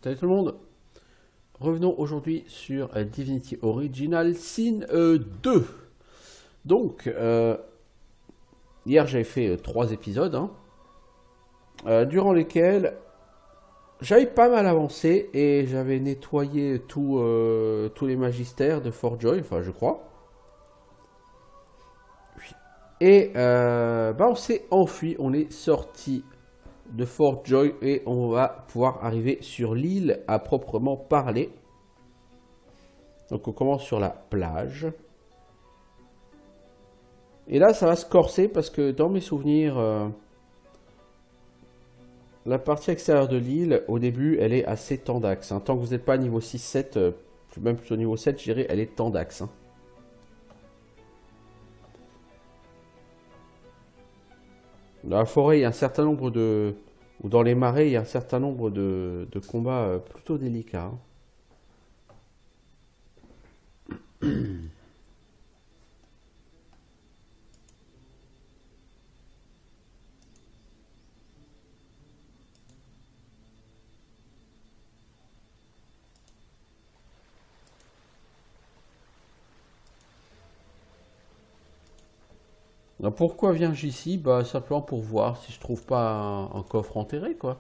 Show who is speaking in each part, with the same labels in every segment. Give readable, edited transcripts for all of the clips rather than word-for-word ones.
Speaker 1: Salut tout le monde. Revenons aujourd'hui sur Divinity Original Sin 2. Donc, hier j'avais fait 3 épisodes, hein, durant lesquels j'avais pas mal avancé et j'avais nettoyé tous les magistères de Fort Joy, enfin je crois. Et on s'est enfui, on est sorti de Fort Joy et on va pouvoir arriver sur l'île à proprement parler. Donc on commence sur la plage. Et là ça va se corser parce que dans mes souvenirs, la partie extérieure de l'île, au début, elle est assez tendax. Hein. Tant que vous n'êtes pas niveau 6-7, même plus au niveau 7, je dirais, elle est tendax. Hein. Dans la forêt, il y a un certain nombre de... Ou dans les marais, il y a un certain nombre de combats plutôt délicats. Hein. Alors pourquoi viens-je ici? Bah simplement pour voir si je trouve pas un coffre enterré, quoi.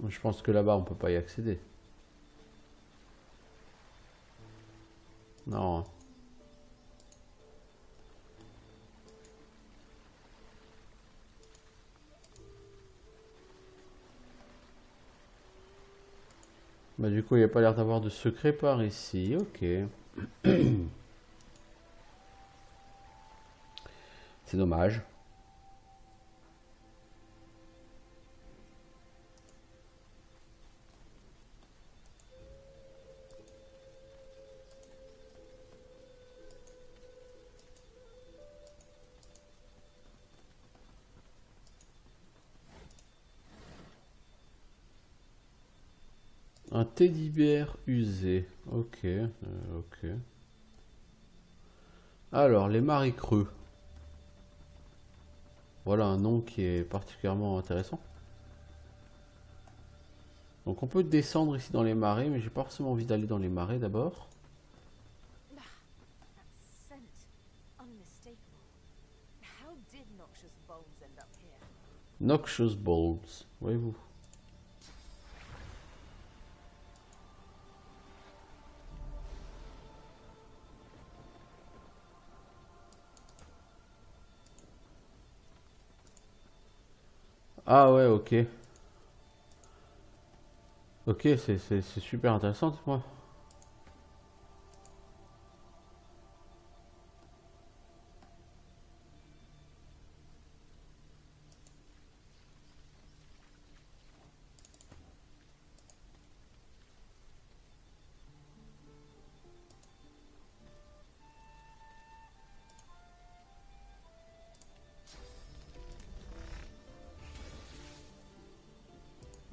Speaker 1: Je pense que là-bas, on peut pas y accéder. Non. Bah du coup, il n'y a pas l'air d'avoir de secret par ici. Ok. C'est dommage. Un teddy bear usé. Ok. Ok. Alors, les marais creux. Voilà un nom qui est particulièrement intéressant. Donc on peut descendre ici dans les marais, mais j'ai pas forcément envie d'aller dans les marais d'abord. Noxious Bulbs, voyez-vous. Ah ouais, ok. Ok, c'est super intéressant, dites-moi.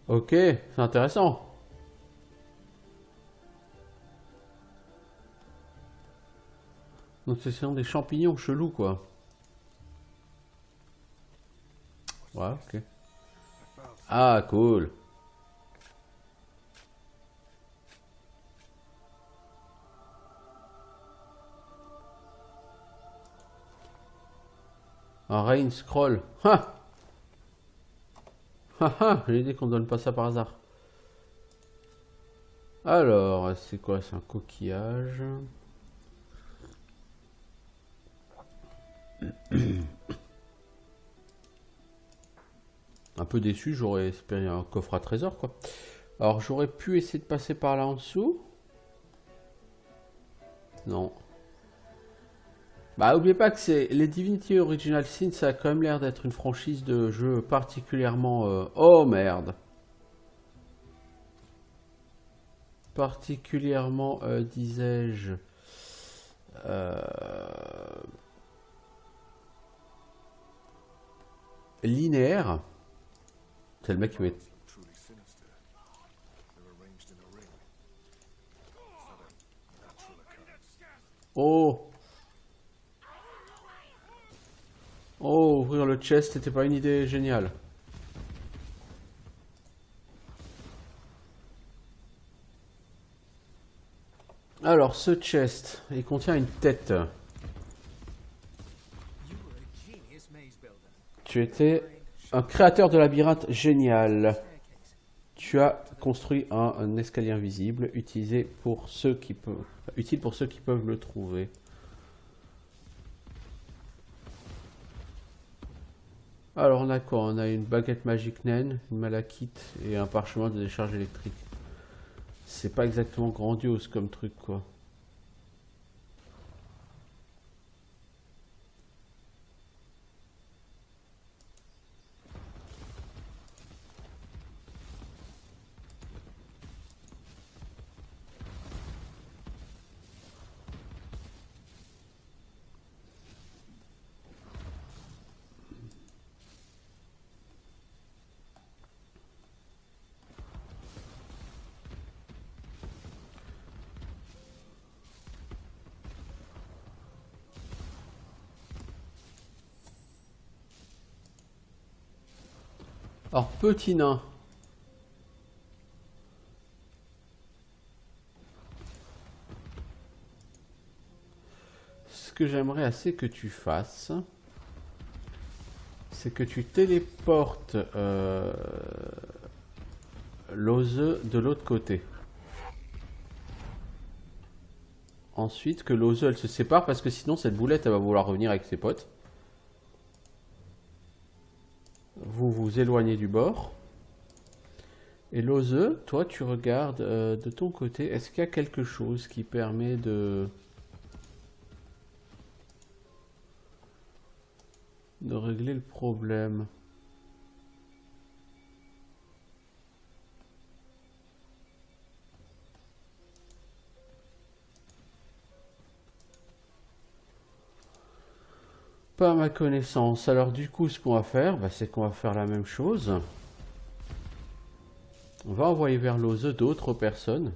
Speaker 1: Ok, c'est intéressant. Donc ce sont des champignons chelous, quoi. Ouais, ok. Ah, cool. Un rain scroll. Ha! Ha ha! J'ai dit qu'on donne pas ça par hasard. Alors, c'est quoi? C'est un coquillage. Un peu déçu, j'aurais espéré un coffre à trésor, quoi. Alors, j'aurais pu essayer de passer par là en dessous. Non. Bah, oubliez pas que c'est les Divinity Original Sin, ça a quand même l'air d'être une franchise de jeu particulièrement... Oh, merde. Particulièrement, disais-je... linéaire. C'est le mec qui met... Oh! Oh, ouvrir le chest, c'était pas une idée géniale. Alors, ce chest, il contient une tête. Tu étais un créateur de labyrinthe génial. Tu as construit un escalier invisible utile pour ceux qui peuvent le trouver. Alors on a quoi? On a une baguette magique naine, une malachite et un parchemin de décharge électrique. C'est pas exactement grandiose comme truc quoi. Alors petit nain. Ce que j'aimerais assez que tu fasses, c'est que tu téléportes l'ose de l'autre côté. Ensuite, que l'ose elle se sépare parce que sinon cette boulette elle va vouloir revenir avec ses potes. Vous vous éloignez du bord. Et l'ose, toi tu regardes de ton côté, est-ce qu'il y a quelque chose qui permet de régler le problème? Pas à ma connaissance. Alors du coup, ce qu'on va faire, c'est qu'on va faire la même chose. On va envoyer vers l'ose d'autres personnes.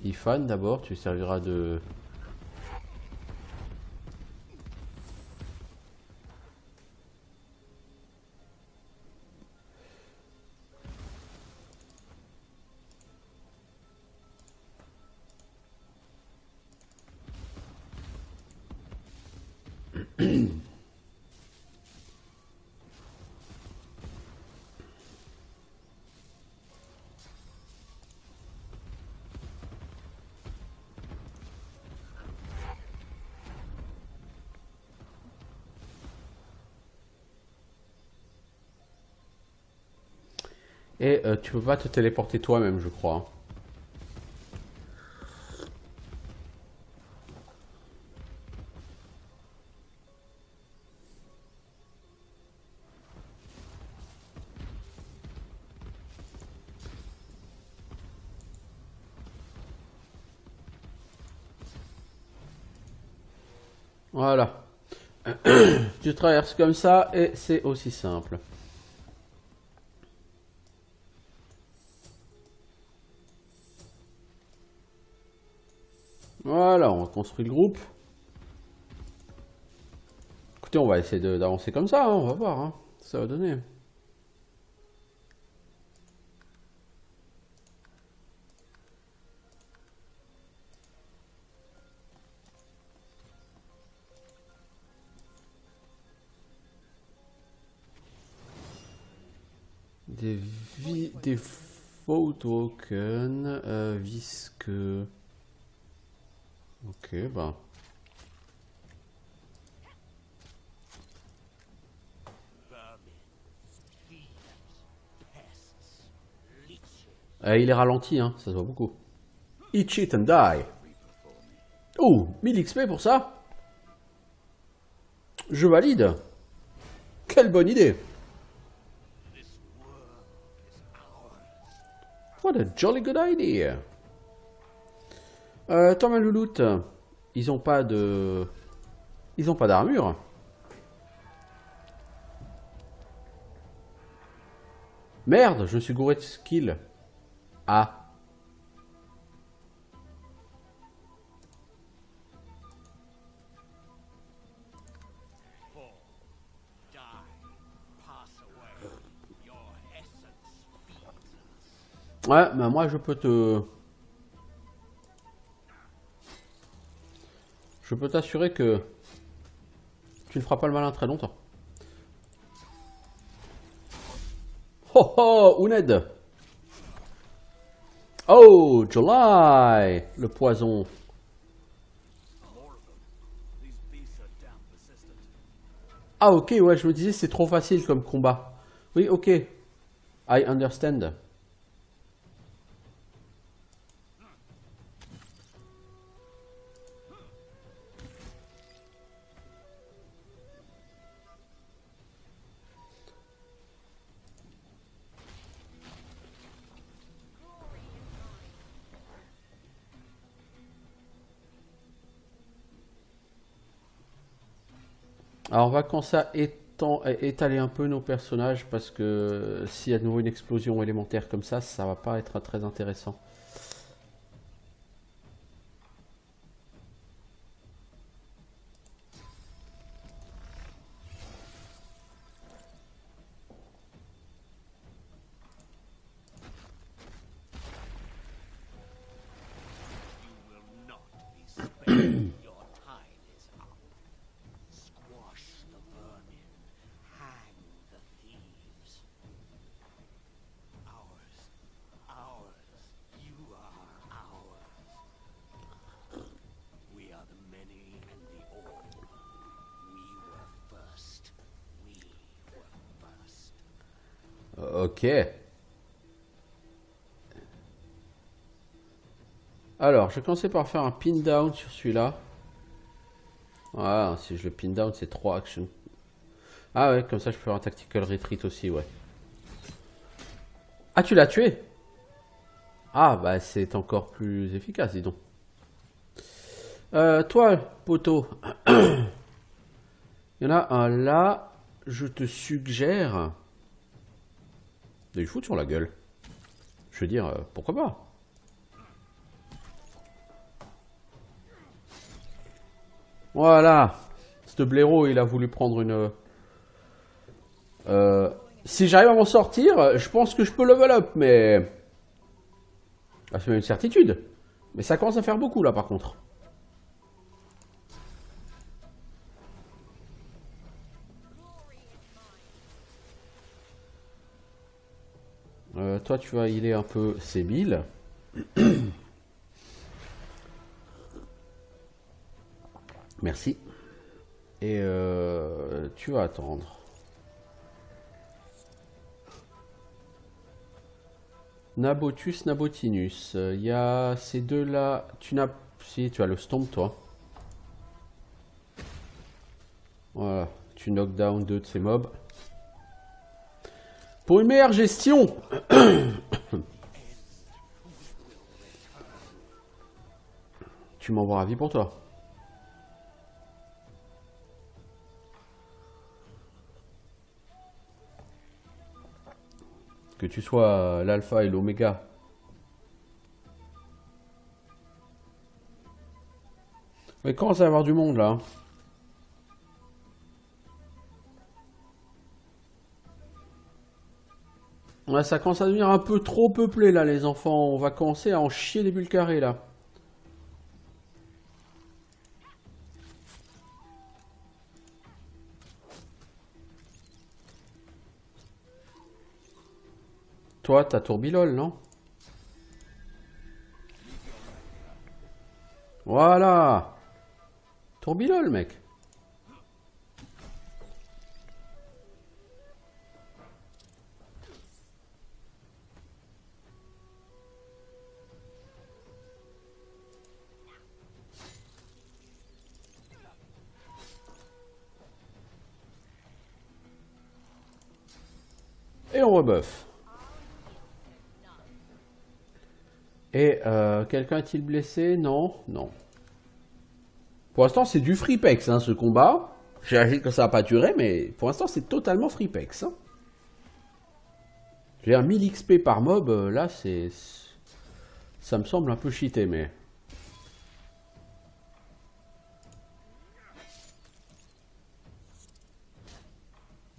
Speaker 1: Ifan d'abord, tu serviras de... Et tu peux pas te téléporter toi-même, je crois. Voilà. Tu traverses comme ça et c'est aussi simple. Voilà, on construit le groupe. Écoutez, on va essayer d'avancer comme ça, hein, on va voir, hein, ce que ça va donner. Des faux tokens visqueux. Ok, ben. Il est ralenti, hein, ça se voit beaucoup. Eat shit and die. Oh, 1000 XP pour ça? Je valide. Quelle bonne idée. What a jolly good idea. Tom et Louloute, ils ont pas de... Ils ont pas d'armure. Merde, je me suis gouré de skill. Ah. Ouais, mais moi je peux te... Je peux t'assurer que tu ne feras pas le malin très longtemps. Oh oh, Ouned. Oh, July. Le poison. Ah ok, ouais, je me disais c'est trop facile comme combat. Oui, ok. I understand. Alors on va commencer à étaler un peu nos personnages parce que s'il y a de nouveau une explosion élémentaire comme ça va pas être très intéressant. Ok. Alors, je vais commencer par faire un pin down sur celui-là. Voilà, si je le pin down, c'est 3 actions. Ah ouais, comme ça je peux faire un tactical retreat aussi, ouais. Ah, tu l'as tué? Ah, bah c'est encore plus efficace, dis donc. Toi, poteau, il y en a un là. Je te suggère de lui foutre sur la gueule. Je veux dire, pourquoi pas? Voilà. Ce blaireau, il a voulu prendre une... si j'arrive à m'en sortir, je pense que je peux level up, mais... Ah, c'est même une certitude. Mais ça commence à faire beaucoup, là, par contre. Toi, tu vas healer un peu Sébil. Merci. Et tu vas attendre. Nabotus, Nabotinus. Il y a ces deux-là. Tu n'as... Si, tu as le stomp, toi. Voilà. Tu knock down deux de ces mobs. Pour une meilleure gestion, tu m'envoies avis pour toi. Que tu sois l'alpha et l'oméga. Mais quand ça va y avoir du monde là? Ouais, ça commence à devenir un peu trop peuplé là, les enfants. On va commencer à en chier des bulles carrées là. Toi, t'as Tourbilol, non? Voilà! Tourbilol, mec. Et on rebuff. Et quelqu'un est-il blessé? Non, non. Pour l'instant, c'est du freepex, hein, ce combat. J'imagine que ça va pas durer, mais pour l'instant, c'est totalement freepex. Hein. J'ai un 1000 XP par mob, là, c'est... Ça me semble un peu cheaté, mais...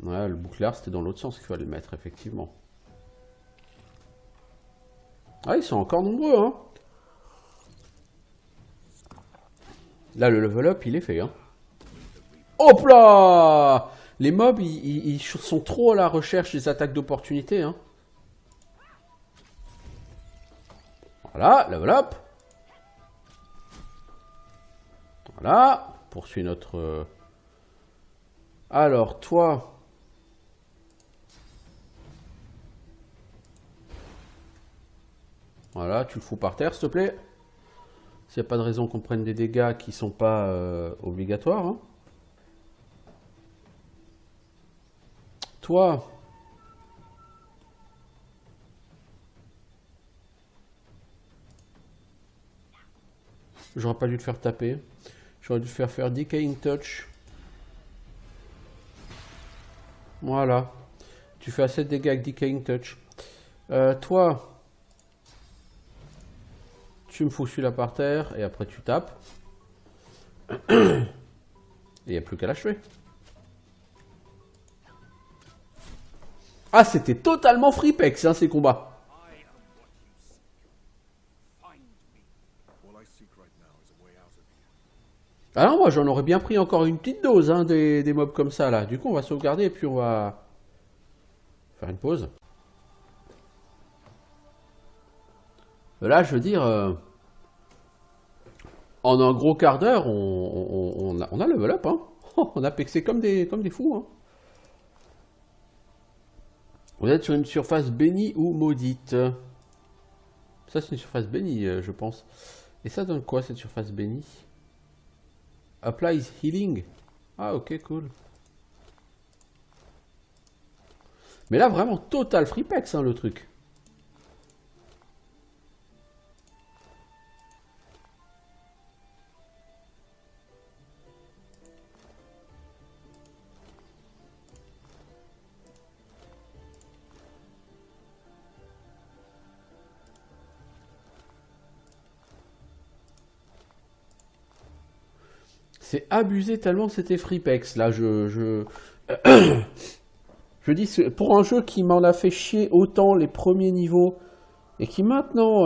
Speaker 1: Ouais, le bouclard, c'était dans l'autre sens qu'il fallait le mettre, effectivement. Ah, ils sont encore nombreux, hein. Là, le level up, il est fait, hein. Hop là! Les mobs, ils sont trop à la recherche des attaques d'opportunité, hein. Voilà, level up. Voilà, poursuit notre... Alors, toi... Voilà, tu le fous par terre, s'il te plaît. S'il n'y a pas de raison qu'on prenne des dégâts qui sont pas obligatoires. Hein. Toi... J'aurais pas dû te faire taper. J'aurais dû te faire Decaying Touch. Voilà. Tu fais assez de dégâts avec Decaying Touch. Toi... Tu me fous celui-là par terre et après tu tapes. Et il n'y a plus qu'à l'achever. Ah, c'était totalement Freepex, hein, ces combats. Ah non, moi j'en aurais bien pris encore une petite dose hein, des mobs comme ça là. Du coup, on va sauvegarder et puis on va faire une pause. Là, je veux dire, en un gros quart d'heure, on a level up. Hein. On a pexé comme des fous. Hein. Vous êtes sur une surface bénie ou maudite? Ça, c'est une surface bénie, je pense. Et ça donne quoi, cette surface bénie? Applies healing. Ah, ok, cool. Mais là, vraiment, total freepex, hein, le truc. C'est abusé tellement c'était freepex. Là, je dis, pour un jeu qui m'en a fait chier autant les premiers niveaux, et qui maintenant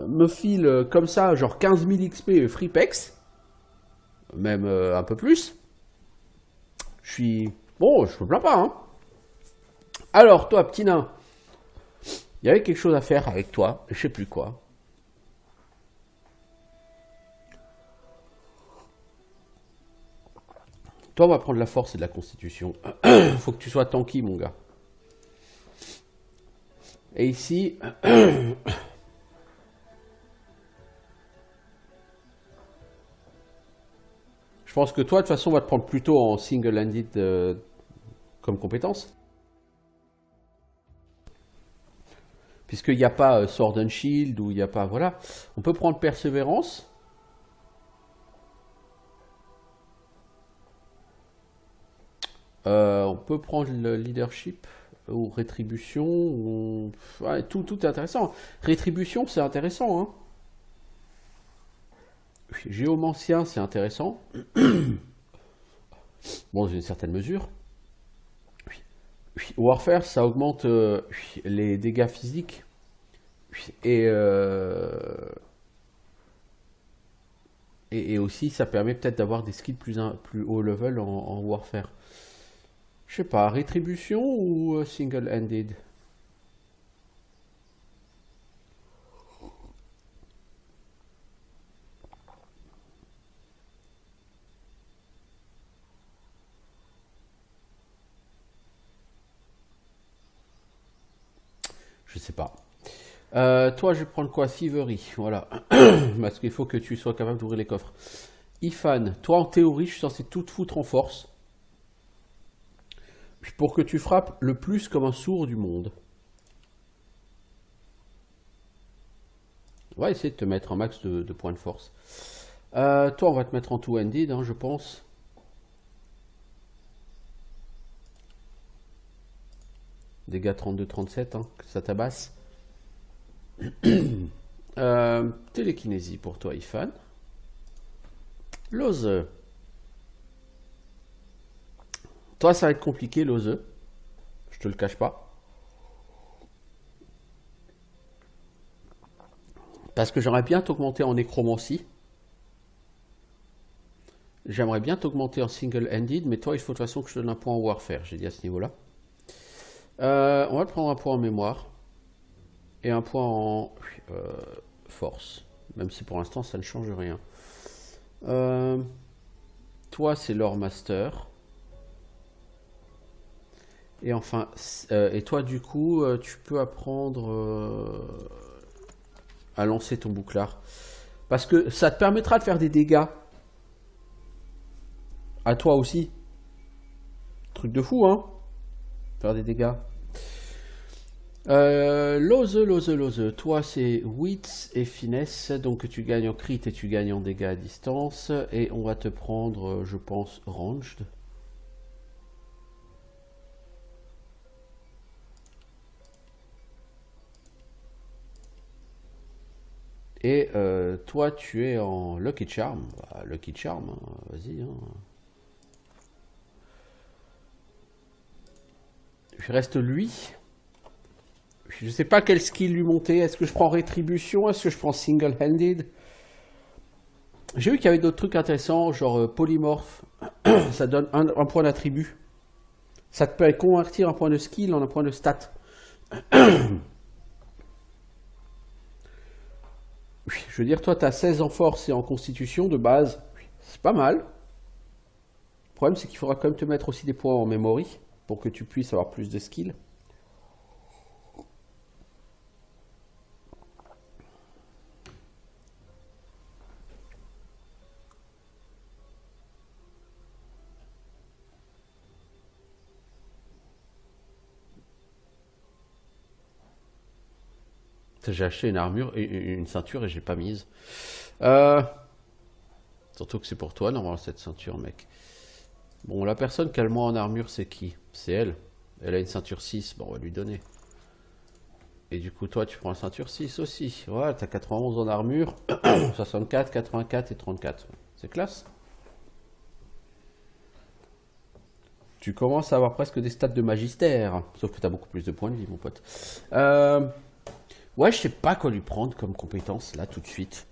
Speaker 1: me file comme ça, genre 15 000 XP freepex, même un peu plus, je suis... Bon, je me plains pas, hein. Alors, toi, petit nain, il y avait quelque chose à faire avec toi, je sais plus quoi. Toi, on va prendre la force et de la constitution. Faut que tu sois tanky, mon gars. Et ici... Je pense que toi, de toute façon, on va te prendre plutôt en single-handed comme compétence. Puisqu'il n'y a pas Sword and Shield, ou il n'y a pas... Voilà. On peut prendre Persévérance. On peut prendre le Leadership, ou Rétribution, ou... Ouais, tout est intéressant. Rétribution, c'est intéressant, hein. Géomancien, c'est intéressant. Bon, dans une certaine mesure. Warfare, ça augmente les dégâts physiques. Et aussi, ça permet peut-être d'avoir des skills plus haut level en Warfare. Je sais pas, Rétribution ou single-handed? Je sais pas. Toi, je vais prendre quoi? Thievery, voilà. Parce qu'il faut que tu sois capable d'ouvrir les coffres. Ifan, toi, en théorie, je suis censé tout te foutre en force. Pour que tu frappes le plus comme un sourd du monde. On va essayer de te mettre un max de points de force. Toi, on va te mettre en two-handed, hein, je pense. Dégâts 32-37, hein, que ça tabasse. Télékinésie pour toi, Ifan. Lose. Toi, ça va être compliqué, Lose. Je te le cache pas. Parce que j'aimerais bien t'augmenter en nécromancie. J'aimerais bien t'augmenter en single-handed, mais toi, il faut de toute façon que je te donne un point en warfare, j'ai dit à ce niveau-là. On va te prendre un point en mémoire. Et un point en force. Même si pour l'instant, ça ne change rien. Toi, c'est Lore Master. Et enfin, et toi, du coup, tu peux apprendre à lancer ton bouclard. Parce que ça te permettra de faire des dégâts. À toi aussi. Truc de fou, hein. Faire des dégâts. Lose. Toi, c'est wits et finesse. Donc, tu gagnes en crit et tu gagnes en dégâts à distance. Et on va te prendre, je pense, ranged. Et toi, tu es en Lucky Charm. Bah, Lucky Charm, hein, vas-y. Hein. Il reste lui. Je ne sais pas quel skill lui monter. Est-ce que je prends Rétribution? Est-ce que je prends Single-Handed? J'ai vu qu'il y avait d'autres trucs intéressants, genre Polymorphe. Ça donne un point d'attribut. Ça te peut convertir un point de skill en un point de stat. Je veux dire, toi, tu as 16 en force et en constitution de base. C'est pas mal. Le problème, c'est qu'il faudra quand même te mettre aussi des points en memory pour que tu puisses avoir plus de skill. J'ai acheté une armure et une ceinture et j'ai pas mise. Surtout que c'est pour toi, normalement, cette ceinture, mec. Bon, la personne qui a le moins en armure, c'est qui? C'est elle. Elle a une ceinture 6. Bon, on va lui donner. Et du coup, toi, tu prends la ceinture 6 aussi. Voilà, t'as 91 en armure. 64, 84 et 34. C'est classe. Tu commences à avoir presque des stats de magistère. Sauf que t'as beaucoup plus de points de vie, mon pote. Ouais, je sais pas quoi lui prendre comme compétence, là, tout de suite.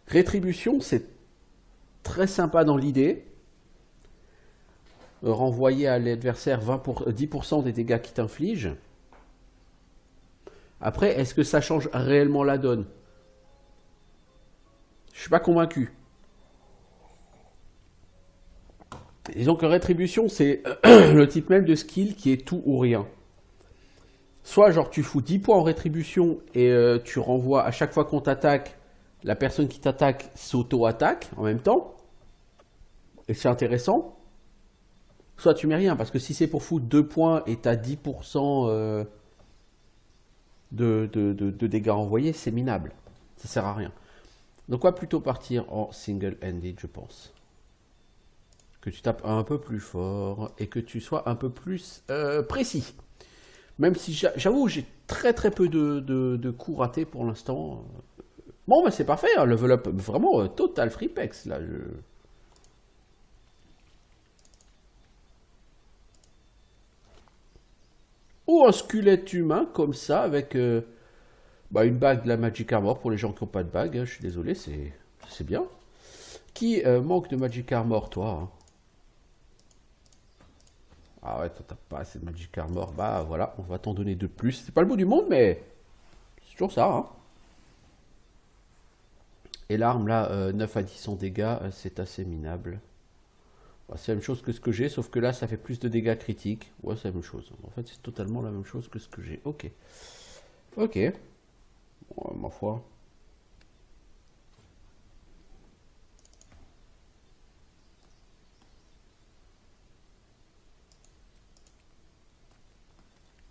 Speaker 1: Rétribution, c'est très sympa dans l'idée. Renvoyer à l'adversaire 10% des dégâts qu'il t'inflige. Après, est-ce que ça change réellement la donne? Je suis pas convaincu. Disons que rétribution, c'est le type même de skill qui est tout ou rien. Soit genre tu fous 10 points en rétribution et tu renvoies à chaque fois qu'on t'attaque, la personne qui t'attaque s'auto-attaque en même temps. Et c'est intéressant. Soit tu mets rien, parce que si c'est pour foutre 2 points et t'as 10% de dégâts envoyés, c'est minable. Ça sert à rien. Donc on va plutôt partir en single-handed, je pense. Que tu tapes un peu plus fort et que tu sois un peu plus précis. Même si j'avoue, j'ai très peu de coups ratés pour l'instant. Bon, bah c'est parfait, hein, level up vraiment total freepex là. Ou un squelette humain comme ça avec une bague de la Magic Armor pour les gens qui n'ont pas de bague. Hein, je suis désolé, c'est bien. Qui manque de Magic Armor, toi hein? Ah ouais, toi t'as pas assez de Magic Armor. Bah voilà, on va t'en donner deux de plus. C'est pas le bout du monde, mais c'est toujours ça. Hein. Et l'arme là, 9 à 10 en dégâts, c'est assez minable. Bah, c'est la même chose que ce que j'ai, sauf que là ça fait plus de dégâts critiques. Ouais, c'est la même chose. En fait, c'est totalement la même chose que ce que j'ai. Ok. Ok. Ouais, ma foi.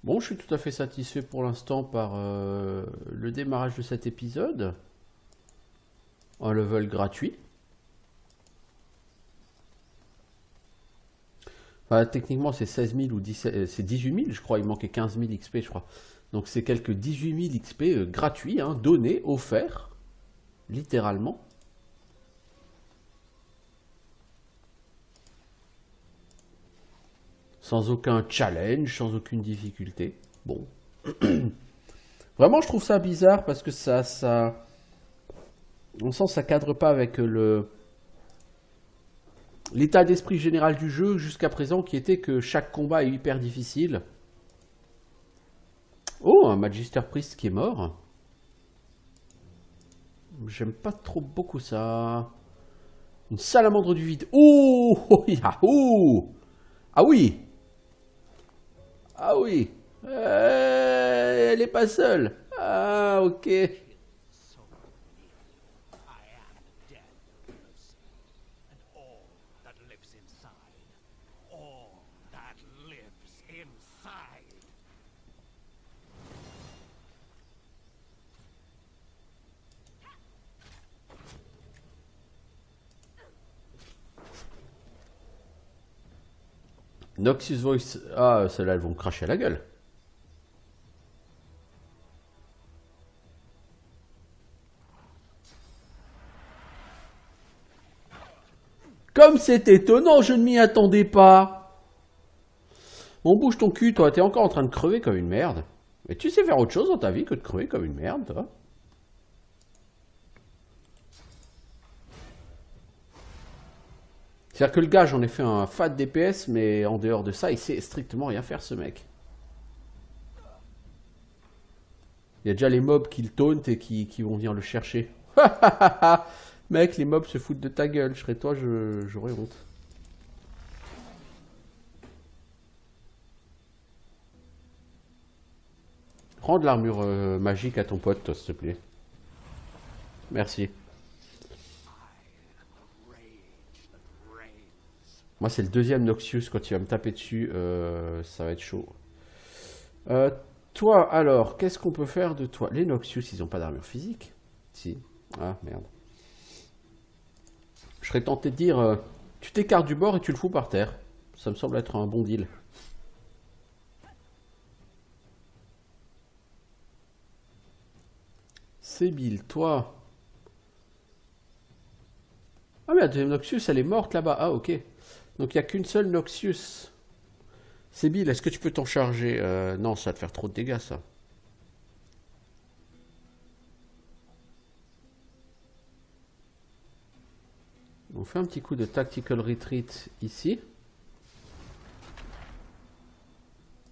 Speaker 1: Bon, je suis tout à fait satisfait pour l'instant par le démarrage de cet épisode. Un level gratuit. Enfin, techniquement, c'est 16 000 ou 17, c'est 18 000, je crois. Il manquait 15 000 XP, je crois. Donc, c'est quelques 18 000 XP gratuits, hein, donnés, offerts, littéralement. Sans aucun challenge, sans aucune difficulté. Bon, Vraiment, je trouve ça bizarre parce que on sent que ça cadre pas avec l'état d'esprit général du jeu jusqu'à présent qui était que chaque combat est hyper difficile. Oh, un Magister Priest qui est mort. J'aime pas trop beaucoup ça. Une salamandre du vide. Oh, oh, oh. Ah oui. Ah oui. Elle est pas seule. Ah, ok. Noxus Voice. Ah, celles-là, elles vont me cracher à la gueule. Comme c'est étonnant, je ne m'y attendais pas. Bon, bouge ton cul, toi, t'es encore en train de crever comme une merde. Mais tu sais faire autre chose dans ta vie que de crever comme une merde, toi. C'est-à-dire que le gars, j'en ai fait un fat DPS, mais en dehors de ça, il sait strictement rien faire, ce mec. Il y a déjà les mobs qui le tauntent et qui vont venir le chercher. Mec, les mobs se foutent de ta gueule. Je serais toi, j'aurais honte. Rends de l'armure magique à ton pote, toi, s'il te plaît. Merci. Moi, c'est le deuxième Noxius. Quand il va me taper dessus, ça va être chaud. Toi, alors, qu'est-ce qu'on peut faire de toi? Les Noxius, ils n'ont pas d'armure physique. Si. Ah, merde. Je serais tenté de dire, tu t'écartes du bord et tu le fous par terre. Ça me semble être un bon deal. Sébile, toi. Ah mais la deuxième Noxius, elle est morte là-bas. Ah ok. Donc il n'y a qu'une seule Noxius. Sébile, est-ce que tu peux t'en charger? Non, ça va te faire trop de dégâts ça. On fait un petit coup de Tactical Retreat ici.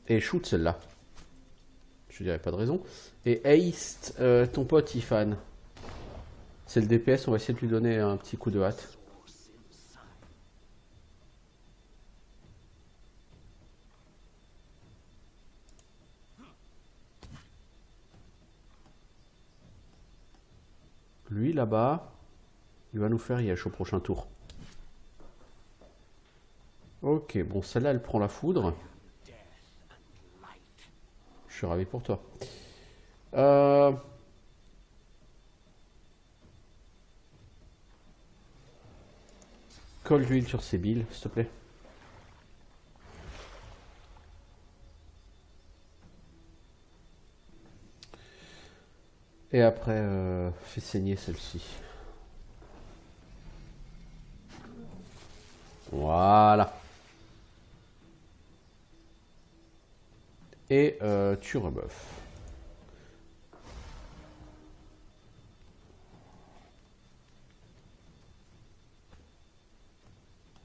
Speaker 1: Et shoot celle-là. Je dirais pas de raison. Et haste ton pote Ifan. C'est le DPS, on va essayer de lui donner un petit coup de hâte. Lui là-bas, il va nous faire Yesh au prochain tour. Ok, bon celle-là elle prend la foudre. Je suis ravi pour toi. Colle l'huile sur ses billes, s'il te plaît. Et après, fais saigner celle-ci. Voilà. Et tu rebuffes.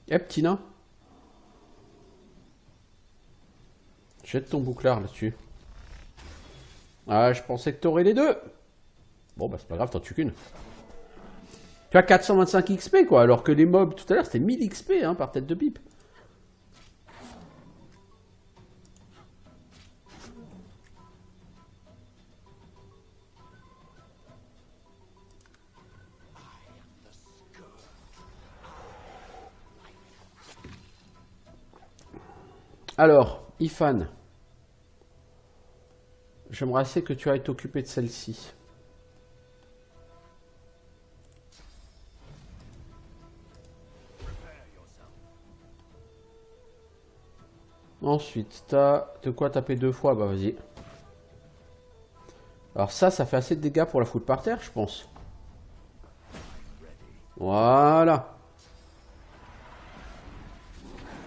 Speaker 1: Eh petit nain. Jette ton bouclard là-dessus. Ah, je pensais que t'aurais les deux. Bon, bah c'est pas grave, t'en tues qu'une. Tu as 425 XP quoi, alors que les mobs tout à l'heure c'était 1000 XP hein, par tête de pipe. Alors, Ifan. J'aimerais assez que tu ailles t'occuper de celle-ci. Ensuite, t'as de quoi taper deux fois, bah vas-y. Alors ça fait assez de dégâts pour la foutre par terre, je pense. Voilà.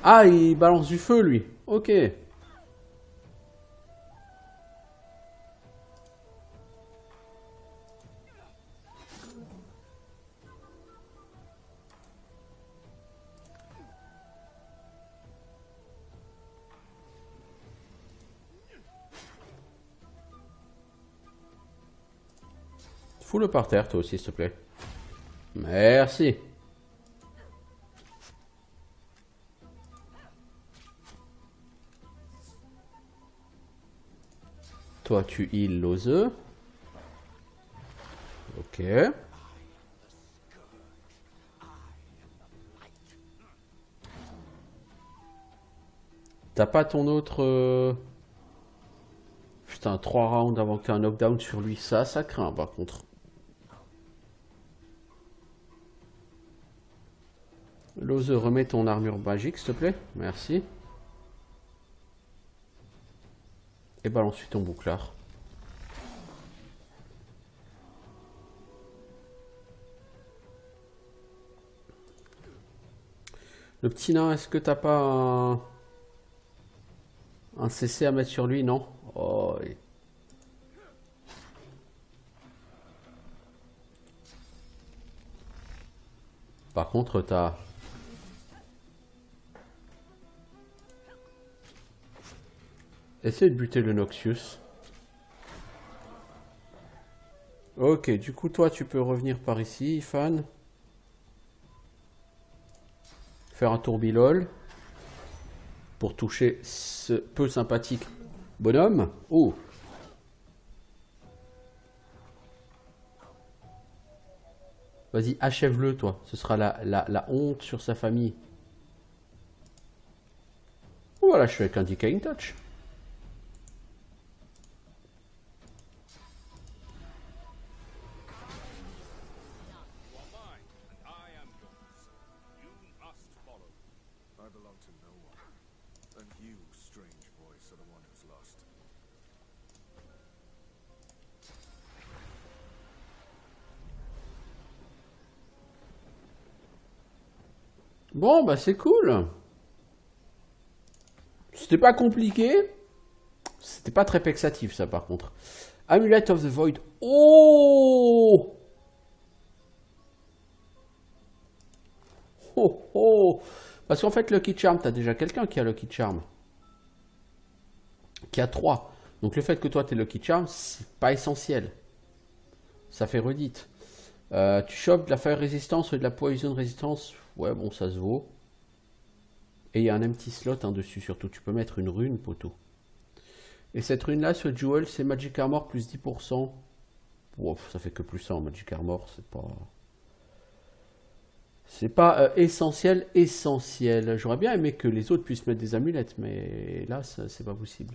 Speaker 1: Ah, il balance du feu, lui. Ok. Fous-le par terre, toi aussi, s'il te plaît. Merci. Toi, tu heal l'ose. Ok. T'as pas ton autre... Putain, 3 rounds avant qu'un knockdown sur lui. Ça craint par contre. L'ose, remets ton armure magique, s'il te plaît. Merci. Et balance-lui ton bouclard. Le petit nain, est-ce que t'as pas un CC à mettre sur lui, non? Oh, oui. Par contre, t'as... Essaye de buter le Noxius. Ok, du coup, toi, tu peux revenir par ici, Fan. Faire un tourbilol. Pour toucher ce peu sympathique bonhomme. Oh! Vas-y, achève-le, toi. Ce sera la honte sur sa famille. Voilà, je suis avec un Decaying Touch. Bon, bah c'est cool. C'était pas compliqué. C'était pas très vexatif, ça, par contre. Amulet of the Void. Oh! Oh, oh! Parce qu'en fait, Lucky Charm, t'as déjà quelqu'un qui a Lucky Charm. Qui a 3. Donc le fait que toi, t'aies Lucky Charm, c'est pas essentiel. Ça fait redite. Tu chopes de la Fire Resistance ou de la Poison Resistance. Ouais, bon, ça se vaut. Et il y a un empty slot dessus, surtout. Tu peux mettre une rune, poteau. Et cette rune-là, sur Jewel, c'est Magic Armor plus 10%. Wow, ça fait que plus ça en Magic Armor, c'est pas... C'est pas essentiel. J'aurais bien aimé que les autres puissent mettre des amulettes, mais là, c'est pas possible.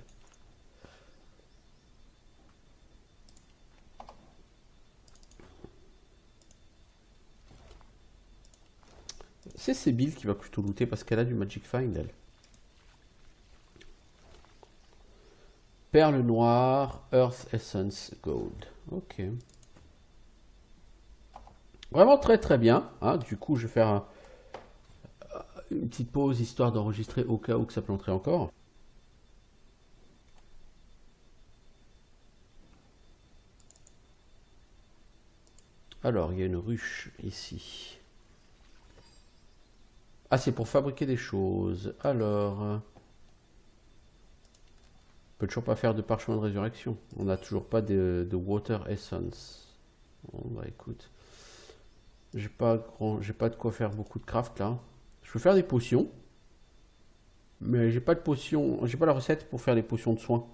Speaker 1: C'est Sébille qui va plutôt looter parce qu'elle a du Magic Find, elle. Perle noire, Earth Essence Gold. Ok. Vraiment très très bien. Hein. Du coup, je vais faire une petite pause histoire d'enregistrer au cas où que ça planterait encore. Alors, il y a une ruche ici. Ah, c'est pour fabriquer des choses. Alors... on peut toujours pas faire de parchemin de résurrection. On n'a toujours pas de Water Essence. Bon, bah écoute. J'ai pas de quoi faire beaucoup de craft là. Je peux faire des potions. Mais j'ai pas de potions. J'ai pas la recette pour faire des potions de soins.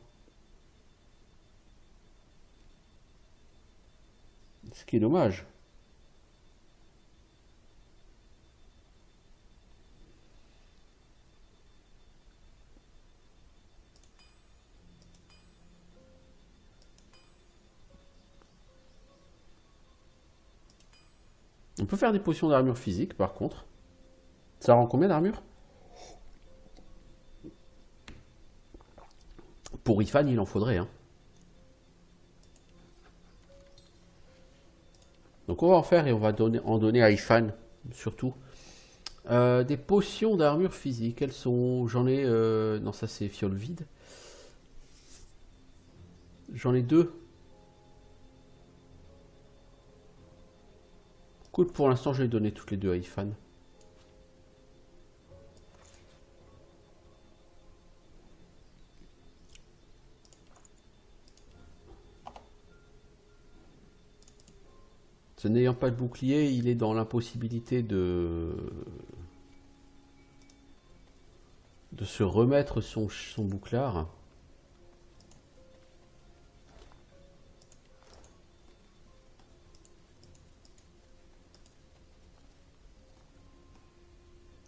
Speaker 1: Ce qui est dommage. On peut faire des potions d'armure physique par contre. Ça rend combien d'armure? Pour Ifan, il en faudrait. Hein. Donc on va en faire et on va en donner à Ifan surtout. Des potions d'armure physique, elles sont... J'en ai... Non, ça c'est fiole vide. J'en ai 2. Écoute, pour l'instant, je vais donner toutes les 2 à Ifan. N'ayant pas de bouclier, il est dans l'impossibilité de se remettre son bouclard.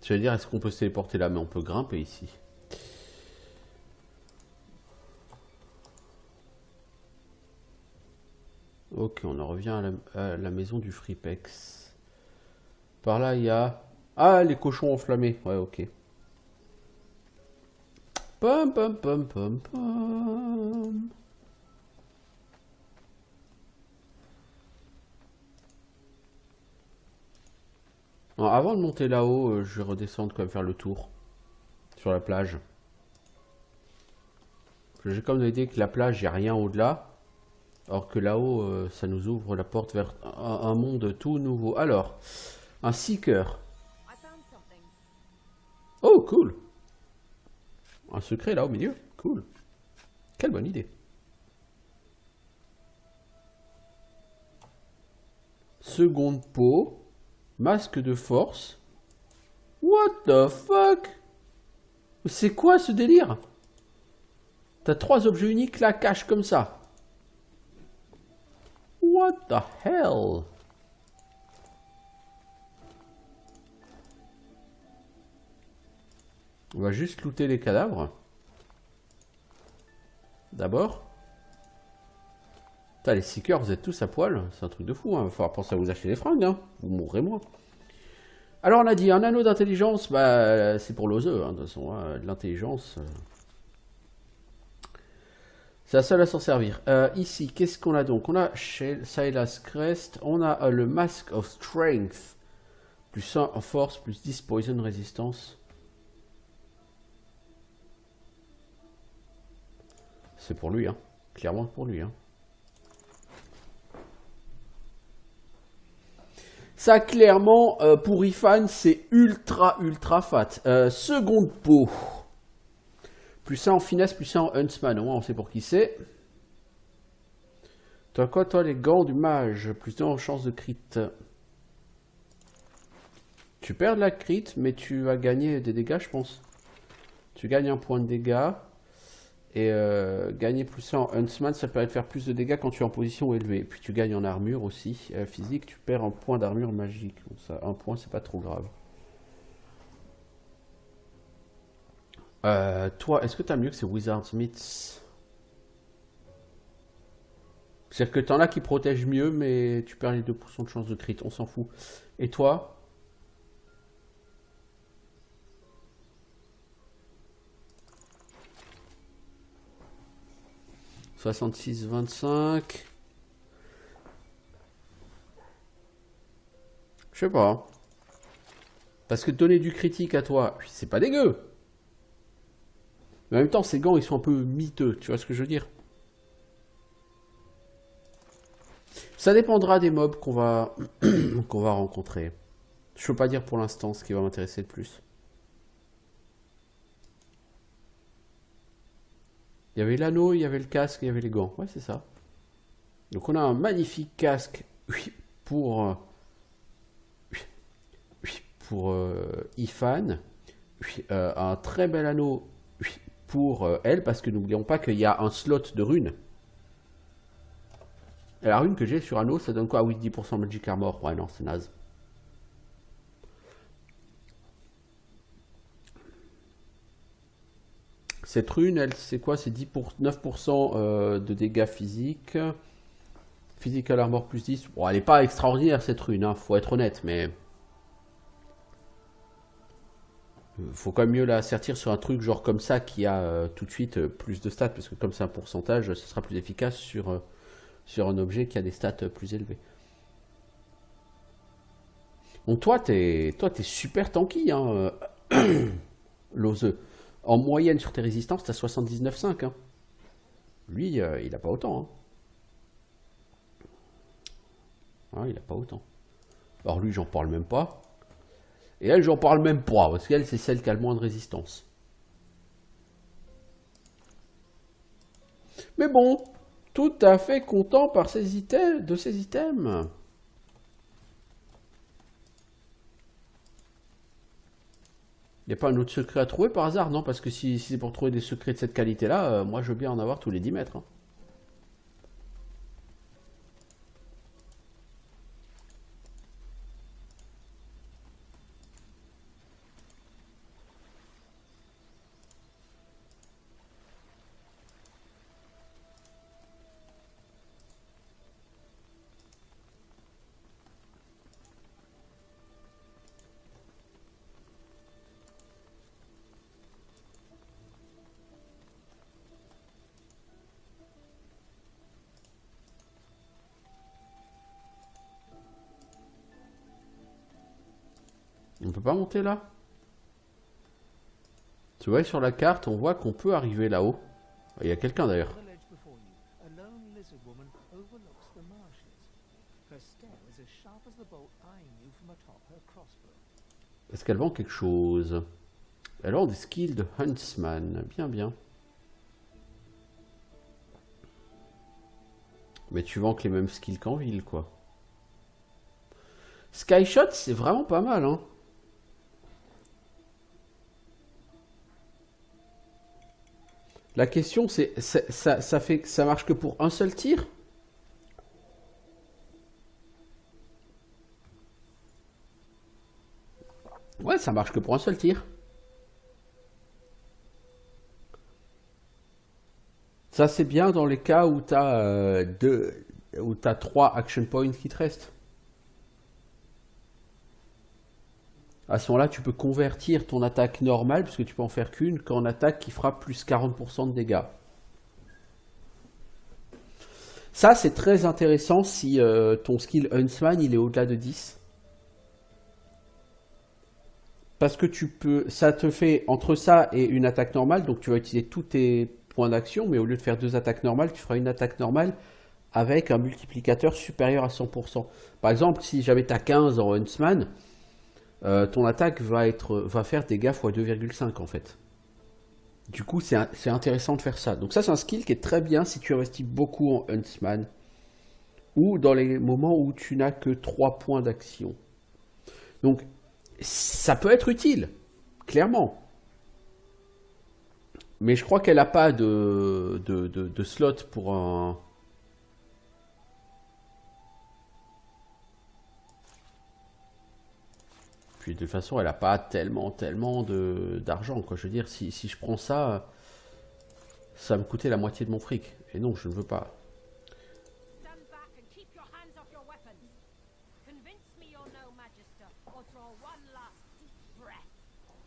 Speaker 1: Je vais dire, est-ce qu'on peut se téléporter là? Mais on peut grimper ici. Ok, on en revient à la maison du Fripex. Par là, il y a... Ah, les cochons enflammés. Ouais, ok. Pom pom pom pom pom. Alors, avant de monter là-haut, je vais redescendre quand même faire le tour. Sur la plage. J'ai comme l'idée que la plage, il n'y a rien au-delà. Alors que là-haut, ça nous ouvre la porte vers un monde tout nouveau. Alors, un seeker. Oh, cool. Un secret là au milieu. Cool. Quelle bonne idée. Seconde peau. Masque de force. What the fuck? C'est quoi ce délire? T'as 3 objets uniques là, cache comme ça. What the hell? On va juste looter les cadavres. D'abord. Putain, les seekers, vous êtes tous à poil. C'est un truc de fou. Hein. Il va falloir penser à vous acheter des fringues. Hein. Vous mourrez moins. Alors, on a dit un anneau d'intelligence. Bah, c'est pour l'oseux. Hein, de toute façon, hein, de l'intelligence. C'est la seule à s'en servir. Ici, qu'est-ce qu'on a donc? On a chez Silas Crest. On a le Mask of Strength. Plus 1 en force, plus 10 poison résistance. C'est pour lui, hein. Clairement pour lui, hein. Ça, clairement, pour Ifan, c'est ultra fat. Seconde peau. Plus ça en finesse, plus ça en huntsman. Au moins, on sait pour qui c'est. Toi, quoi, toi, les gants du mage. Plus 2 en chance de crit. Tu perds de la crit, mais tu vas gagner des dégâts, je pense. Tu gagnes un point de dégâts. Et gagner plus ça en Huntsman, ça permet de faire plus de dégâts quand tu es en position élevée. Puis tu gagnes en armure aussi. Physique, tu perds un point d'armure magique. Bon, ça, un point, c'est pas trop grave. Toi, est-ce que tu as mieux que ces Wizard's Myths? C'est-à-dire que t'en as qui protègent mieux, mais tu perds les 2% de chance de crit. On s'en fout. Et toi? « 66-25. » Je sais pas. Parce que donner du critique à toi, c'est pas dégueu. Mais en même temps, ces gants, ils sont un peu miteux. Tu vois ce que je veux dire? Ça dépendra des mobs qu'on va, qu'on va rencontrer. Je peux pas dire pour l'instant ce qui va m'intéresser le plus. Il y avait l'anneau, il y avait le casque, il y avait les gants. Ouais, c'est ça. Donc on a un magnifique casque pour Ifan. Un très bel anneau pour elle, parce que n'oublions pas qu'il y a un slot de runes. Et la rune que j'ai sur anneau, ça donne quoi? Ah oui, 10% Magic Armor. Ouais, non, c'est naze. Cette rune, elle, c'est quoi? C'est 9% de dégâts physiques. Physical Armor plus 10. Bon, elle n'est pas extraordinaire cette rune, hein, faut être honnête, mais... faut quand même mieux la sertir sur un truc genre comme ça qui a tout de suite plus de stats, parce que comme c'est un pourcentage, ce sera plus efficace sur un objet qui a des stats plus élevés. Bon, toi, t'es super tanky, hein, l'oseux. En moyenne sur tes résistances, t'as 79,5. Hein. Lui, il a pas autant. Hein. Ah, il a pas autant. Alors lui, j'en parle même pas. Et elle, j'en parle même pas, parce qu'elle, c'est celle qui a le moins de résistance. Mais bon, tout à fait content par de ces items. Y a pas un autre secret à trouver par hasard? Non, parce que si c'est pour trouver des secrets de cette qualité-là, moi je veux bien en avoir tous les 10 mètres. Hein. On peut pas monter là? Tu vois, sur la carte, on voit qu'on peut arriver là-haut. Il y a quelqu'un d'ailleurs. Est-ce qu'elle vend quelque chose? Elle vend des skills de Huntsman. Bien, bien. Mais tu vends que les mêmes skills qu'en ville, quoi. Skyshot, c'est vraiment pas mal, hein. La question, c'est ça marche que pour un seul tir? Ouais, ça marche que pour un seul tir. Ça, c'est bien dans les cas où t'as 3 action points qui te restent. À ce moment-là, tu peux convertir ton attaque normale, puisque tu peux en faire qu'une, qu'en attaque qui fera plus 40% de dégâts. Ça, c'est très intéressant si ton skill Huntsman, il est au-delà de 10. Parce que ça te fait entre ça et une attaque normale, donc tu vas utiliser tous tes points d'action, mais au lieu de faire 2 attaques normales, tu feras une attaque normale avec un multiplicateur supérieur à 100%. Par exemple, si jamais tu as 15 en Huntsman, ton attaque va faire dégâts x 2,5 en fait. Du coup, c'est intéressant de faire ça. Donc ça, c'est un skill qui est très bien si tu investis beaucoup en Huntsman. Ou dans les moments où tu n'as que 3 points d'action. Donc, ça peut être utile, clairement. Mais je crois qu'elle n'a pas de slot pour un... Puis de toute façon, elle n'a pas tellement d'argent, quoi. Je veux dire, si je prends ça, ça va me coûter la moitié de mon fric. Et non, je ne veux pas.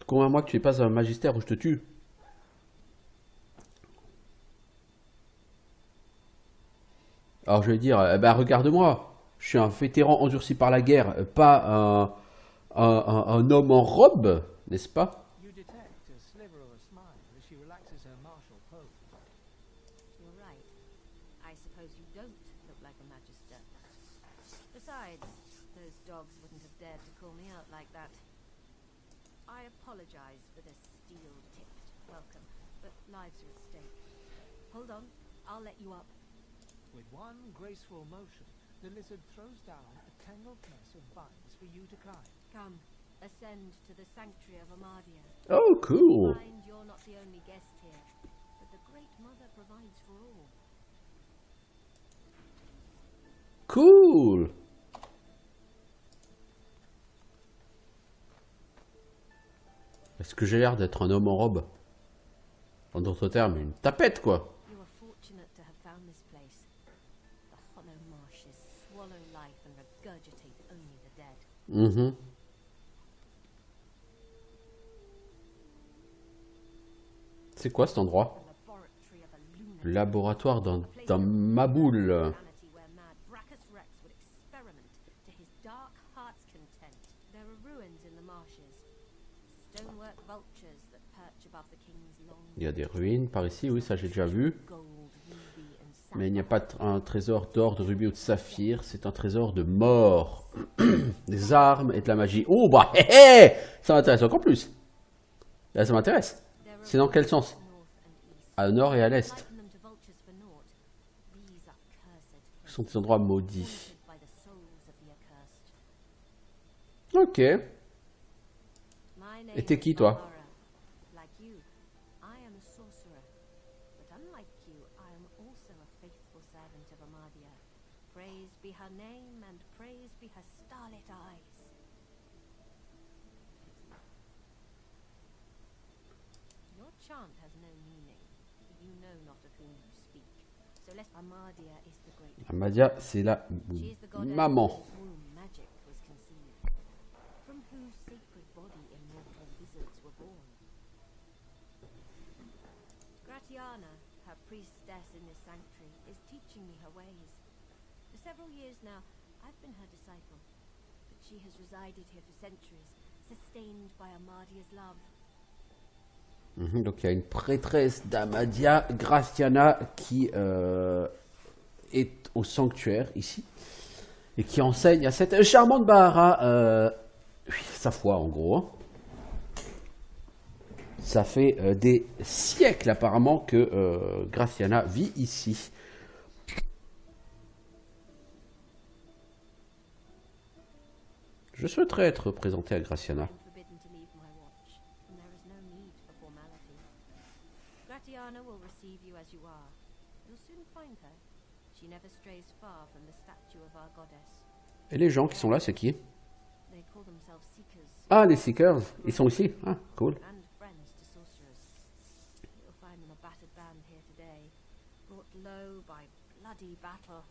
Speaker 1: Convainc-moi que tu n'es pas un magistère ou je te tue. Alors je vais dire, eh ben regarde-moi, je suis un vétéran endurci par la guerre, pas un homme en robe, n'est-ce pas?
Speaker 2: With one graceful motion, the lizard throws down a tangled mess of vines for you to climb.
Speaker 3: Come, ascend to the sanctuary of Amadia.
Speaker 1: Oh, cool.
Speaker 3: Find you're not the only guest here, but the Great Mother provides for all.
Speaker 1: Cool. Est-ce que j'ai l'air d'être un homme en robe? En d'autres termes, une tapette, quoi.
Speaker 3: You are fortunate to have found this place. The hollow marshes swallow life and regurgitate only the dead.
Speaker 1: C'est quoi cet endroit?
Speaker 3: Laboratory of a lunatic.
Speaker 1: Le laboratoire d'un maboule.
Speaker 3: Humanity where mad Brachus Rex would experiment to his dark heart's content. There are ruins in the marshes. Stonework vultures that perch above the king's long
Speaker 1: Il y a des ruines par ici, oui, ça j'ai déjà vu.
Speaker 3: gold, ruby and
Speaker 1: Mais il n'y a pas un trésor d'or, de rubis ou de saphir, c'est un trésor de mort. Des armes et de la magie. Oh bah, hé hé, ça m'intéresse encore plus. Là, ça m'intéresse. C'est dans quel sens? À nord et à l'est.
Speaker 3: liken them to vultures for naught. These are cursed,
Speaker 1: Ce sont des endroits maudits.
Speaker 3: haunted by the souls of the accursed.
Speaker 1: Ok.
Speaker 3: My name
Speaker 1: Et t'es
Speaker 3: is
Speaker 1: qui, toi?
Speaker 3: Barbara. sorcerer. But unlike you, I am also a faithful servant of Amadia. Praise be her name, and praise be her starlit eyes. Your chant has no meaning. You know not of whom you speak. So let Amadia is the great.
Speaker 1: Amadia, c'est la
Speaker 3: She is the goddess
Speaker 1: maman.
Speaker 3: whose womb magic was conceived, from whose sacred body immortal wizards were born. Gratiana, her priestess in this sanctuary, is teaching me her ways. For several years now, I've been her disciple, but she has resided here for centuries, sustained by Amadia's love.
Speaker 1: Donc il y a une prêtresse d'Amadia, Gratiana, qui est au sanctuaire ici et qui enseigne à cette charmante Bahara sa foi en gros. Hein. Ça fait des siècles apparemment que Gratiana vit ici. Je souhaiterais être présenté à Gratiana.
Speaker 3: Gratiana will receive you as you are. You'll soon find her. She never strays far from the statue of our goddess.
Speaker 1: Et les gens qui sont là, c'est qui?
Speaker 3: They call themselves seekers.
Speaker 1: Ah, les Seekers, ils sont ici. Ah, cool.
Speaker 3: And friends to sorcerers. You'll find them a battered band here today, brought low by bloody battle.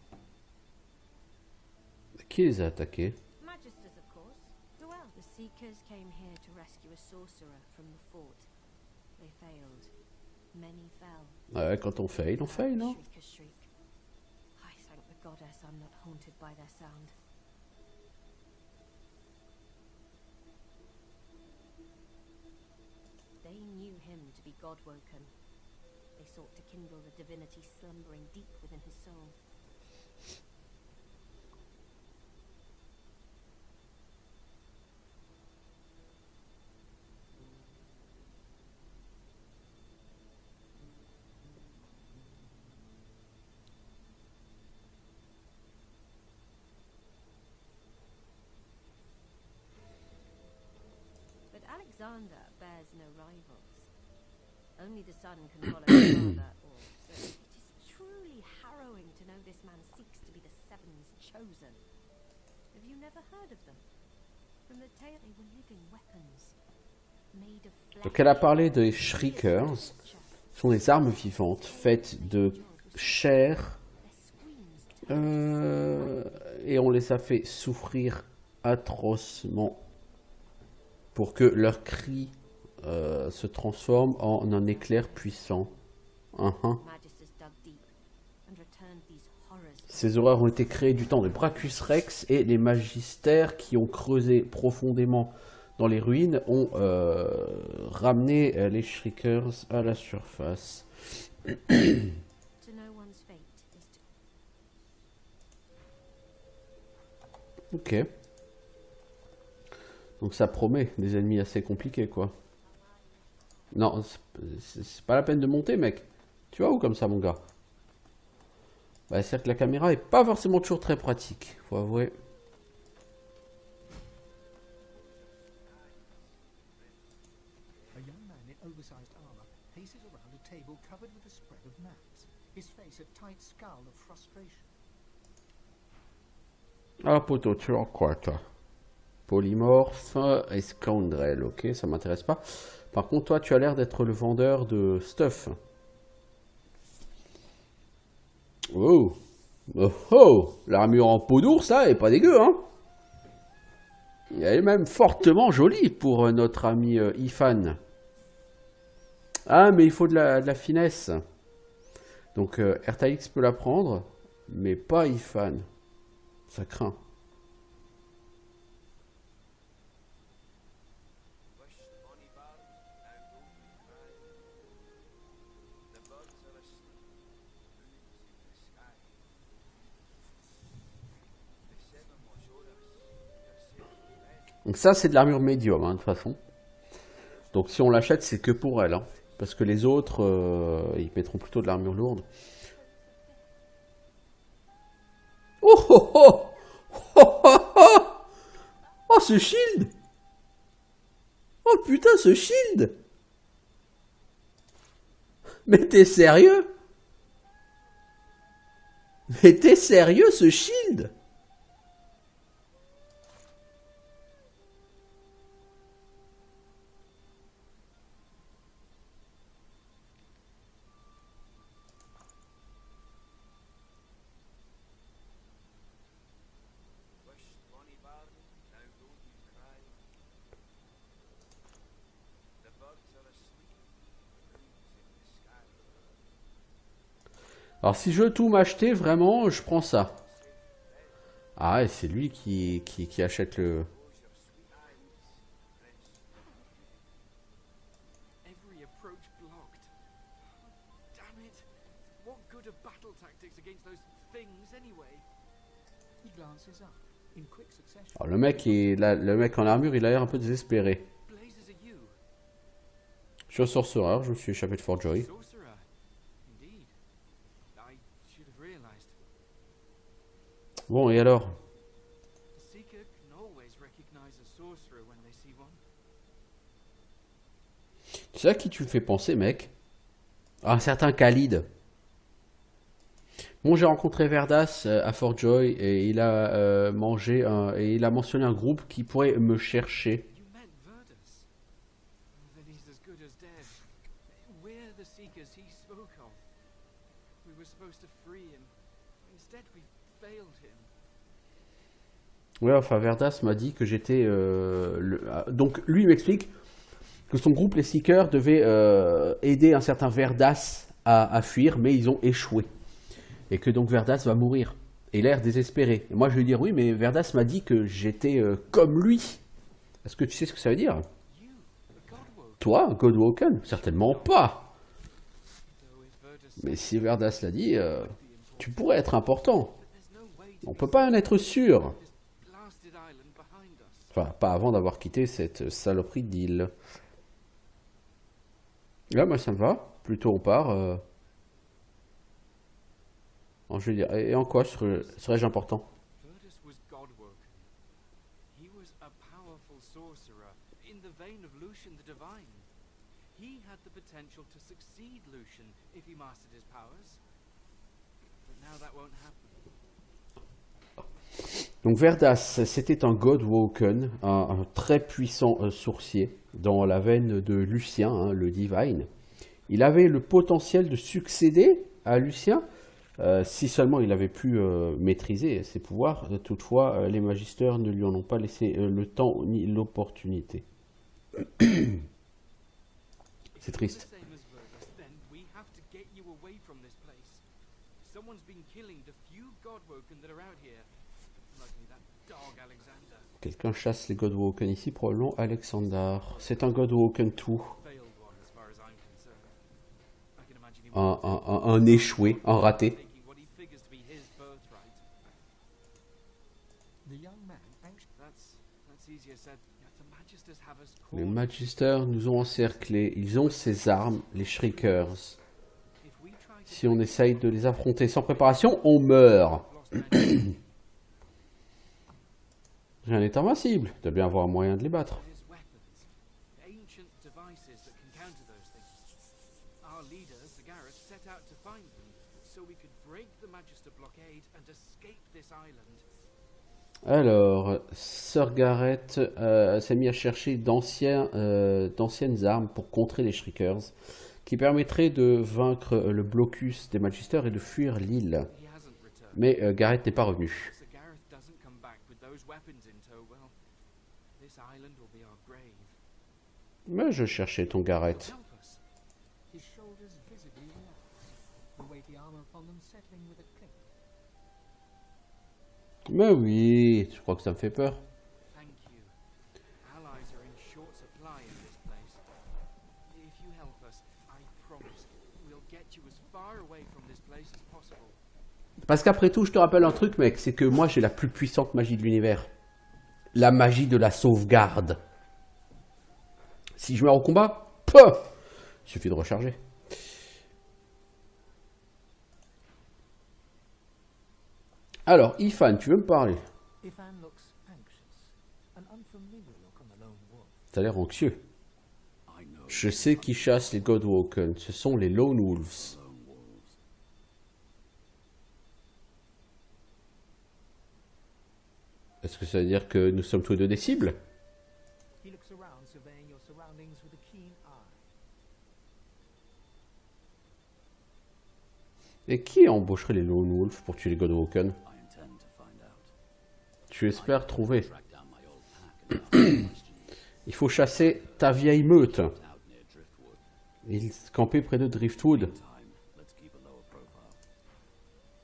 Speaker 1: Qui les a attaqués?
Speaker 3: Magisters, of course. Who else? The seekers came here to rescue a sorcerer from the fort. They failed. Many fell.
Speaker 1: Ouais, quand on fail, on fail, non?
Speaker 3: Shriek a shriek. I thank the goddess I'm not haunted by their sound. They knew him to be God-woken. They sought to kindle the divinity slumbering deep within his soul. Alexander bears no rivals. Only the son can follow his father, or so. It is truly harrowing to know this man seeks to be the Seven's chosen. Have you never heard of them? From the tale, they were living weapons, made of flesh.
Speaker 1: Donc elle a parlé des Shriekers. Ce sont des armes vivantes faites de chair. Et on les a fait souffrir atrocement pour que leur cri se transforme en un éclair puissant. Ces horreurs ont été créées du temps de Brachus Rex, et les magistères qui ont creusé profondément dans les ruines ont ramené les Shriekers à la surface. Ok. Donc ça promet des ennemis assez compliqués, quoi. Non, c'est pas la peine de monter, mec. Tu vois, ou comme ça, mon gars? Bah, c'est-à-dire que la caméra est pas forcément toujours très pratique, faut avouer.
Speaker 2: A young man in oversized armor paces around a table covered with a spread of maps, his face a tight scowl of frustration.
Speaker 1: Ah, poteau, tu vois quoi, toi? Polymorphe et Scoundrel, ok, ça m'intéresse pas. Par contre, toi, tu as l'air d'être le vendeur de stuff. Oh, oh, oh, l'armure en peau d'ours, ça, est pas dégueu, hein. Elle est même fortement jolie pour notre ami Ifan. Ah, mais il faut de la finesse. Donc, Ertalix peut la prendre, mais pas Ifan. Ça craint. Donc ça, c'est de l'armure médium, hein, de toute façon. Donc si on l'achète, c'est que pour elle. Hein, parce que les autres, ils mettront plutôt de l'armure lourde. Oh oh oh oh oh oh oh, ce shield! Oh putain, ce shield! Mais t'es sérieux? Mais t'es sérieux, ce shield? Alors si je veux tout m'acheter, vraiment, je prends ça. Ah ouais, c'est lui qui achète le...
Speaker 4: Every approach blocked. Damn it! What good are battle tactics against those things anyway?
Speaker 2: He glances up in quick succession.
Speaker 1: Alors, le mec en armure, il a l'air un peu désespéré.
Speaker 4: Blazes are you?
Speaker 1: Je suis un sorcereur, je me suis échappé de Fort Joy.
Speaker 4: Sorcerer. Indeed. I should have realized.
Speaker 1: Bon, et alors?
Speaker 4: The Seeker can always recognize a sorcerer when they see one.
Speaker 1: Tu sais à qui tu me fais penser, mec? À un certain Khalid. Bon, j'ai rencontré Verdas à Fort Joy et il a et il a mentionné un groupe qui pourrait me chercher.
Speaker 4: You met Verdus? Then he's as good as dead. We're the Seekers he spoke of. We were supposed to free him. Instead, we failed him.
Speaker 1: Ouais, enfin, Verdas m'a dit que j'étais... Donc, lui, il m'explique que son groupe, les Seekers, devait aider un certain Verdas à fuir, mais ils ont échoué. Et que donc Verdas va mourir. Et il a l'air désespéré. Et moi, je lui dis, oui, mais Verdas m'a dit que j'étais comme lui. Est-ce que tu sais ce que ça veut dire?
Speaker 4: You, a Godwoke.
Speaker 1: Toi, Godwoken? Certainement pas.
Speaker 4: Though if Verdus
Speaker 1: Mais si Verdas l'a dit, tu pourrais être important.
Speaker 4: there's no way to
Speaker 1: On peut pas en être sûr.
Speaker 4: this blasted island behind us.
Speaker 1: Enfin, pas avant d'avoir quitté cette saloperie d'île. Là, moi, ça me va. Plutôt, on part. Je veux dire, et en quoi serais-je important?
Speaker 4: Verdus was Godwoken. He was a powerful sorcerer in the vein of Lucian the Divine. He had the potential to succeed Lucian if he mastered his powers. But now that won't happen.
Speaker 1: Donc Verdas, c'était un Godwoken, un très puissant sourcier, dans la veine de Lucien, hein, le Divine. Il avait le potentiel de succéder à Lucien, si seulement il avait pu maîtriser ses pouvoirs. Toutefois, les magisters ne lui en ont pas laissé le temps ni l'opportunité. C'est triste.
Speaker 4: If you're the same as Verdus, then we have to get you away from this place. Someone's been killing the few Godwoken that are out here. Luckily that dog Alexander.
Speaker 1: Quelqu'un chasse les Godwoken ici, probablement Alexandar. C'est un Godwoken tout.
Speaker 4: Failed one as far as I'm concerned. I can imagine him
Speaker 1: Un échoué, un raté.
Speaker 4: taking what he figures to be his birthright.
Speaker 2: The young man anxious.
Speaker 4: That's easier said. The Magisters have us
Speaker 1: Les
Speaker 4: cornered.
Speaker 1: magisters nous ont encerclés. Ils ont ces armes, les Shriekers.
Speaker 4: If we try to
Speaker 1: Si on essaye de les affronter sans préparation, on meurt.
Speaker 4: lost magic,
Speaker 1: Rien n'est invincible. Il doit bien avoir un moyen de les battre.
Speaker 4: his weapons, ancient devices that can counter those things. Our leaders, the Garrett, set out to find them so we could break the Magister blockade and escape this island.
Speaker 1: Alors, Sir Garrett s'est mis à chercher d'anciennes armes pour contrer les Shriekers, qui permettraient de vaincre le blocus des magisters et de fuir l'île.
Speaker 4: He hasn't returned.
Speaker 1: Mais Garrett n'est pas revenu.
Speaker 4: If the Garrett doesn't come back with those weapons in tow, well, this island will be our grave.
Speaker 1: Mais je cherchais ton Garrett.
Speaker 4: Help us.
Speaker 2: His shoulders visibly relax. The weighty armor upon them settling with a click.
Speaker 1: Mais oui, je crois que ça me fait peur.
Speaker 4: Thank you. Allies are in short supply in this place. If you help us, I promise we'll get you as far away from this place as possible.
Speaker 1: Parce qu'après tout, je te rappelle un truc, mec, c'est que moi j'ai la plus puissante magie de l'univers. La magie de la sauvegarde. Si je meurs au combat, il suffit de recharger. Alors, Ifan, tu veux me parler?
Speaker 2: Ifan looks anxious, an unfamiliar look on the lone wolf.
Speaker 1: T'as l'air anxieux.
Speaker 5: I know.
Speaker 1: Je sais qui chasse les Godwoken. Ce sont les Lone Wolves. Est-ce que ça veut dire que nous sommes tous deux des cibles?
Speaker 2: He looks around, surveying your surroundings with a keen eye.
Speaker 1: Et qui embaucherait les Lone Wolves pour tuer les Godwoken?
Speaker 5: I intend to find out.
Speaker 1: Tu espères trouver.
Speaker 5: Track down my old pack and ask questions
Speaker 1: Il faut chasser ta vieille meute.
Speaker 5: out near Driftwood.
Speaker 1: Ils campaient près de Driftwood.
Speaker 5: Time, let's keep a lower profile.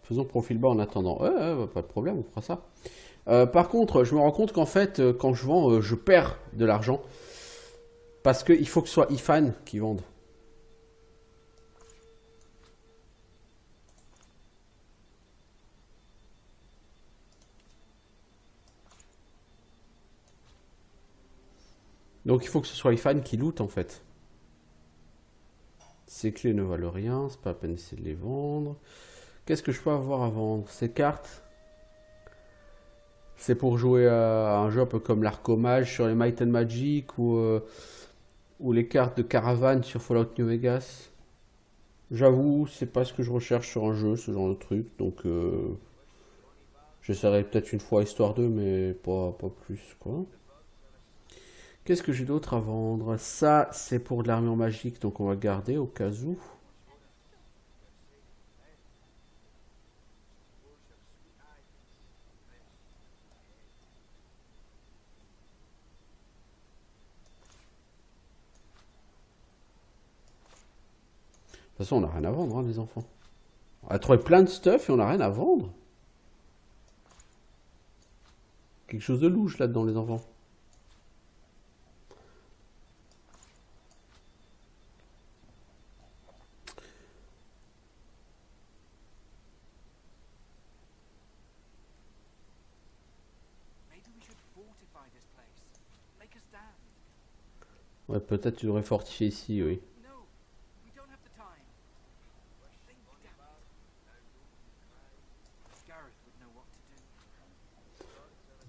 Speaker 1: Faisons profil bas en attendant. Pas de problème, on fera ça. Par contre, je me rends compte qu'en fait, quand je vends, je perds de l'argent. Parce qu'il faut que ce soit Ifan qui vende. Donc il faut que ce soit Ifan qui loot en fait. Ces clés ne valent rien, c'est pas la peine d'essayer de les vendre. Qu'est-ce que je peux avoir à vendre? Ces cartes, c'est pour jouer à un jeu un peu comme l'Arcomage sur les Might and Magic ou les cartes de caravane sur Fallout New Vegas. J'avoue, c'est pas ce que je recherche sur un jeu, ce genre de truc. Donc j'essaierai peut-être une fois Histoire 2, mais pas plus quoi. Qu'est-ce que j'ai d'autre à vendre? Ça, c'est pour de l'armure magique, donc on va garder au cas où. De toute façon, on n'a rien à vendre, hein, les enfants. On a trouvé plein de stuff et on n'a rien à vendre. Quelque chose de louche là-dedans, les enfants.
Speaker 4: Maybe we should fortify this place. Make a stand.
Speaker 1: Ouais, peut-être tu devrais fortifier ici, oui.
Speaker 4: No, we don't have the time. Think down. Gareth would know what to do.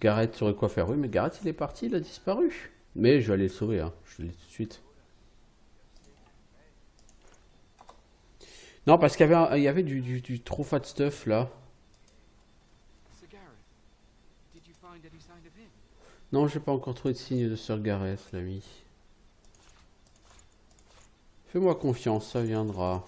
Speaker 1: Gareth saurait quoi faire. Oui, mais Gareth, il est parti, il a disparu. Mais je vais aller le sauver, hein. Je le dis tout de suite. Non, parce qu'il y avait du trop fat stuff, là.
Speaker 4: Sir Gareth, did you find any sign of him?
Speaker 1: Non, j'ai pas encore trouvé de signe de Sir Gareth, l'ami. Fais-moi confiance, ça viendra.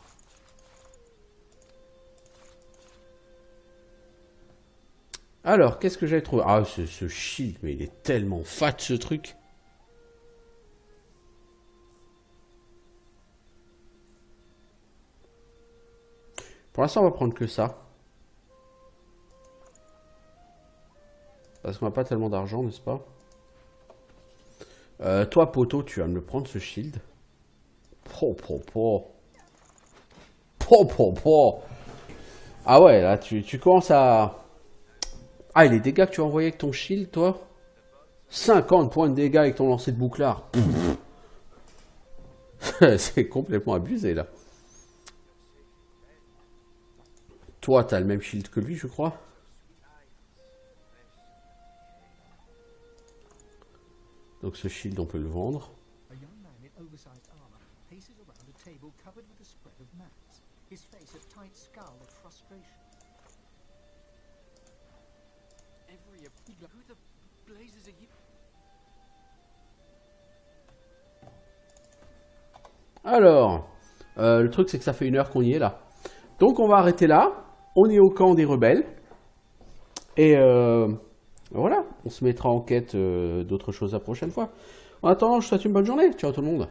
Speaker 1: Alors, qu'est-ce que j'avais trouvé? Ah, ce shield, mais il est tellement fat, ce truc. Pour l'instant, on va prendre que ça. Parce qu'on n'a pas tellement d'argent, n'est-ce pas? Toi, poteau, tu vas me le prendre, ce shield. Ah ouais, là, tu commences à... Ah, et les dégâts que tu as envoyés avec ton shield, toi? 50 points de dégâts avec ton lancer de bouclard. C'est complètement abusé, là. Toi, t'as le même shield que lui, je crois. Donc ce shield, on peut le vendre.
Speaker 2: A young man in oversized armor paces around a table covered with a spread of maps, his face a tight scowl of frustration.
Speaker 4: Who the blazes are you?
Speaker 1: Alors, le truc, c'est que ça fait 1 heure qu'on y est, là. Donc on va arrêter là. On est au camp des rebelles. Et voilà, on se mettra en quête d'autres choses la prochaine fois. En attendant, je vous souhaite une bonne journée. Ciao tout le monde.